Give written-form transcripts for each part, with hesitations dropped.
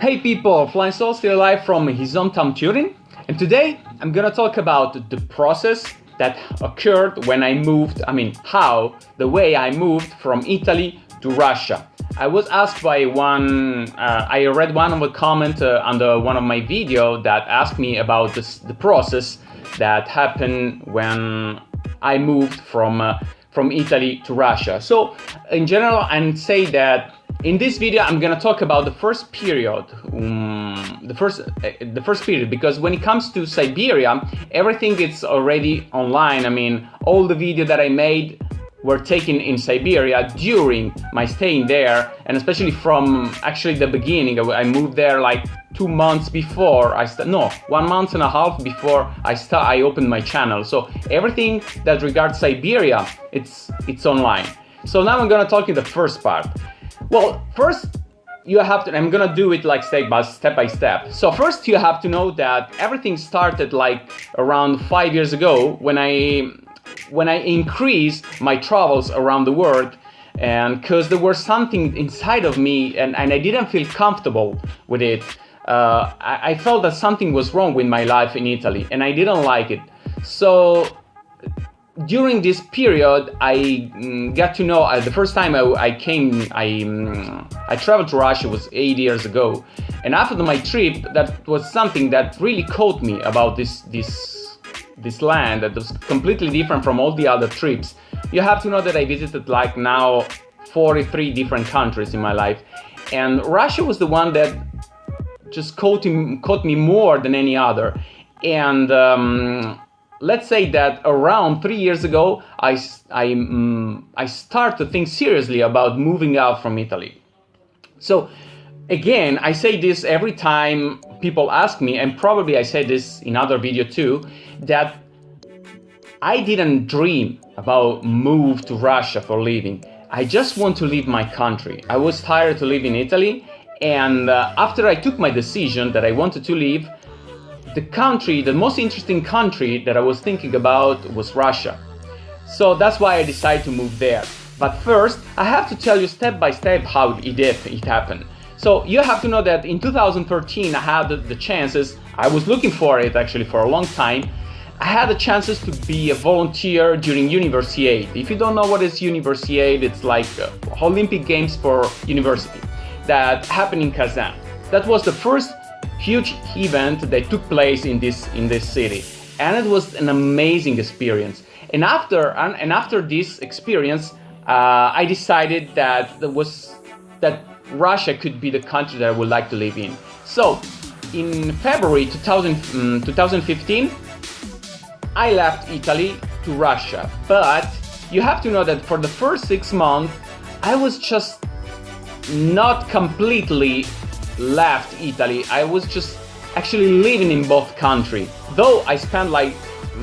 Hey people, FlyingSoul still alive from his hometown Turin, and today I'm gonna talk about the process that occurred when I moved, the way I moved from Italy to Russia. I was asked by I read one of the comment under one of my video that asked me about the process that happened when I moved from Italy to Russia. So in general, I'd say that in this video, I'm gonna talk about the first period, the first period, because when it comes to Siberia, everything is already online. All the videos that I made were taken in Siberia during my staying there, and especially from actually the beginning. I moved there like 2 months before 1 month and a half before I opened my channel. So everything that regards Siberia, it's online. So now I'm gonna talk in the first part. Well, first you have to, I'm gonna do it like step by step. So first you have to know that everything started like around 5 years ago when I increased my travels around the world, and because there was something inside of me and I didn't feel comfortable with it. I felt that something was wrong with my life in Italy and I didn't like it. So during this period, I got to know, the first time I traveled to Russia was 8 years ago. And after my trip, that was something that really caught me about this land that was completely different from all the other trips. You have to know that I visited like now 43 different countries in my life. And Russia was the one that just caught me more than any other. And let's say that around 3 years ago, I started to think seriously about moving out from Italy. So again, I say this every time people ask me, and probably I said this in other video too, that I didn't dream about move to Russia for living. I just want to leave my country. I was tired to live in Italy, and after I took my decision that I wanted to leave, the most interesting country that I was thinking about was Russia. So that's why I decided to move there. But first, I have to tell you step by step how it happened. So you have to know that in 2013, I had the chances, I was looking for it actually for a long time. I had the chances to be a volunteer during Universiade. If you don't know what is Universiade, it's like Olympic Games for university that happened in Kazan. That was the first huge event that took place in this city, and it was an amazing experience. And after this experience, I decided that Russia could be the country that I would like to live in. So in February 2015, I left Italy to Russia. But you have to know that for the first 6 months, I was just not completely left Italy. I was just actually living in both countries. Though I spent like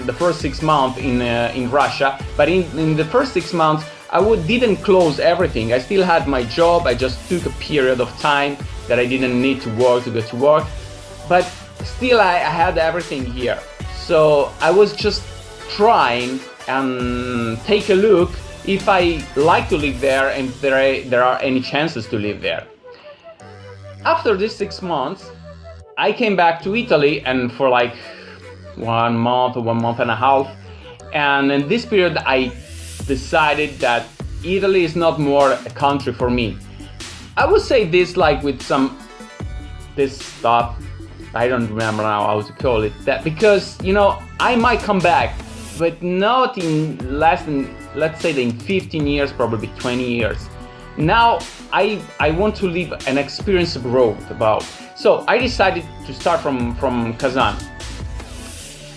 the first 6 months in Russia, but in the first 6 months I didn't close everything. I still had my job. I just took a period of time that I didn't need to go to work, but still I had everything here. So I was just trying and take a look if I like to live there and if there are any chances to live there. After these 6 months, I came back to Italy, and for like 1 month or 1 month and a half, and in this period I decided that Italy is not more a country for me. I would say this like with this stuff, I don't remember now how to call it, that because I might come back, but not in less than, let's say, in 15 years, probably 20 years. Now I want to live an experience abroad about. So I decided to start from Kazan.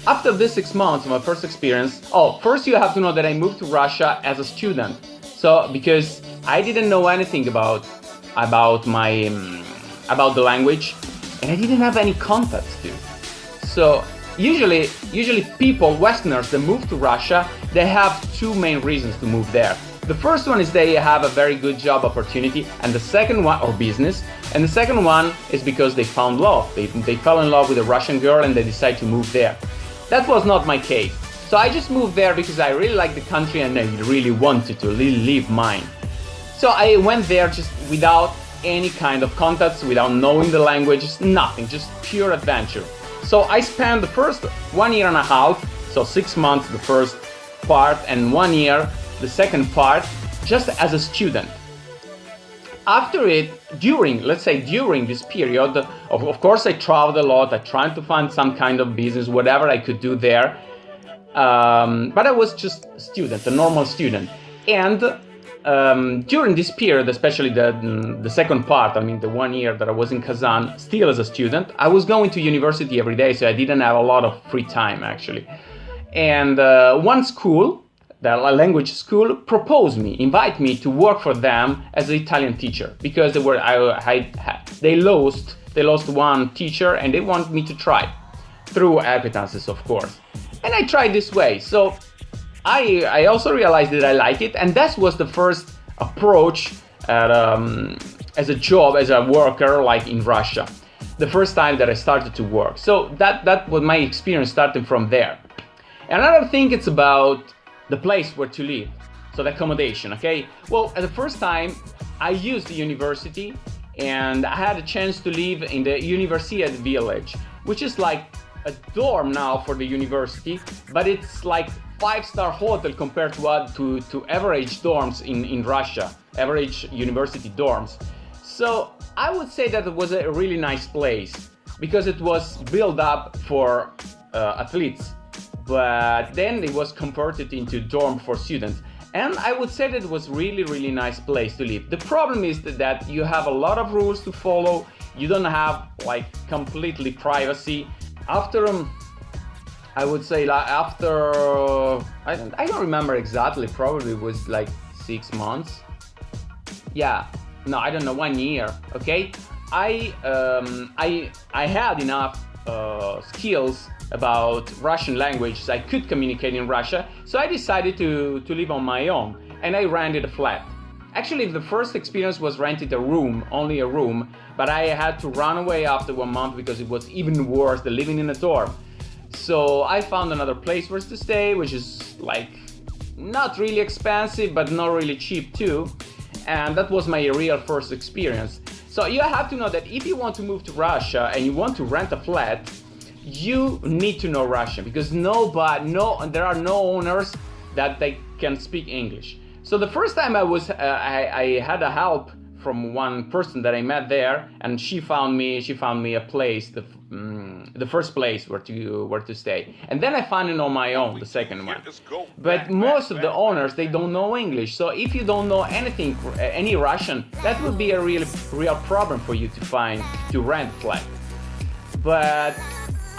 After this 6 months of my first experience, first you have to know that I moved to Russia as a student. So because I didn't know anything about the language, and I didn't have any contacts too. So usually people, Westerners that move to Russia, they have 2 main reasons to move there. The first one is they have a very good job opportunity, and the second one, or business, and the second one is because they found love. They fell in love with a Russian girl and they decided to move there. That was not my case. So I just moved there because I really liked the country and I really wanted to live mine. So I went there just without any kind of contacts, without knowing the language, nothing, just pure adventure. So I spent the first 1 year and a half, so 6 months the first part and 1 year the second part, just as a student. After it, during this period, of course I traveled a lot, I tried to find some kind of business, whatever I could do there, but I was just a student, a normal student. And during this period, especially the second part, I mean the 1 year that I was in Kazan, still as a student, I was going to university every day, so I didn't have a lot of free time actually. And one school, the language school, invite me to work for them as an Italian teacher, because they lost one teacher and they want me to try through acquaintances, of course. And I tried this way. So I also realized that I like it, and that was the first approach as a job, as a worker, like in Russia. The first time that I started to work. So that was my experience starting from there. Another thing, it's about the place where to live, so the accommodation, okay? Well, at the first time, I used the university, and I had a chance to live in the Universiade village, which is like a dorm now for the university, but it's like 5-star hotel compared to average dorms in Russia, average university dorms. So I would say that it was a really nice place, because it was built up for athletes, but then it was converted into dorm for students. And I would say that it was really nice place to live. The problem is that you have a lot of rules to follow. You don't have like completely privacy. After I would say after I don't remember exactly, probably it was like 6 months. Yeah, no, I don't know, 1 year. Okay, I had enough skills about Russian language, so I could communicate in Russia. So I decided to live on my own, and I rented a flat. Actually, the first experience was rented a room, only a room, but I had to run away after 1 month because it was even worse than living in a dorm. So I found another place where to stay, which is like not really expensive, but not really cheap too. And that was my real first experience. So you have to know that if you want to move to Russia and you want to rent a flat, you need to know Russian, because there are no owners that they can speak English. So the first time I had a help from one person that I met there, and she found me a place, the first place where to stay. And then I found it on my own, the second one. But most of the owners, they don't know English. So if you don't know any Russian, that would be a real problem for you to rent a flat. But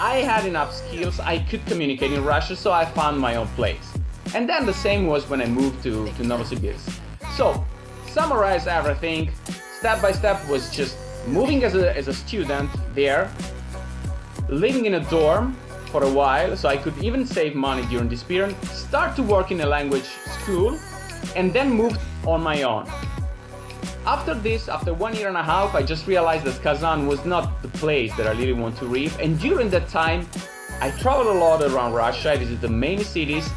I had enough skills, I could communicate in Russian, so I found my own place. And then the same was when I moved to Novosibirsk. So, summarize everything, step by step was just moving as a student there, living in a dorm for a while, so I could even save money during this period, start to work in a language school, and then moved on my own. After this, after 1 year and a half, I just realized that Kazan was not the place that I really want to live. And during that time, I traveled a lot around Russia. I visited the main cities,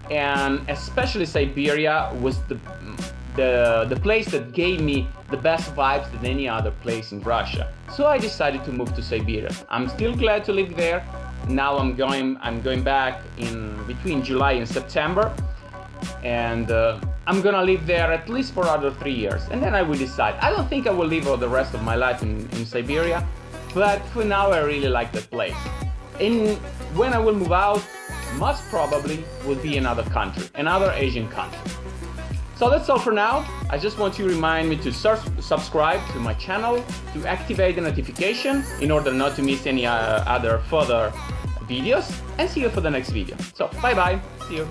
and especially Siberia was the place that gave me the best vibes than any other place in Russia. So I decided to move to Siberia. I'm still glad to live there. Now I'm going back in between July and September, and I'm gonna live there at least for another 3 years, and then I will decide. I don't think I will live all the rest of my life in Siberia, but for now I really like that place. And when I will move out, most probably will be another country, another Asian country. So that's all for now. I just want to remind me to subscribe to my channel, to activate the notification in order not to miss any other further videos, and see you for the next video. So bye bye, see you.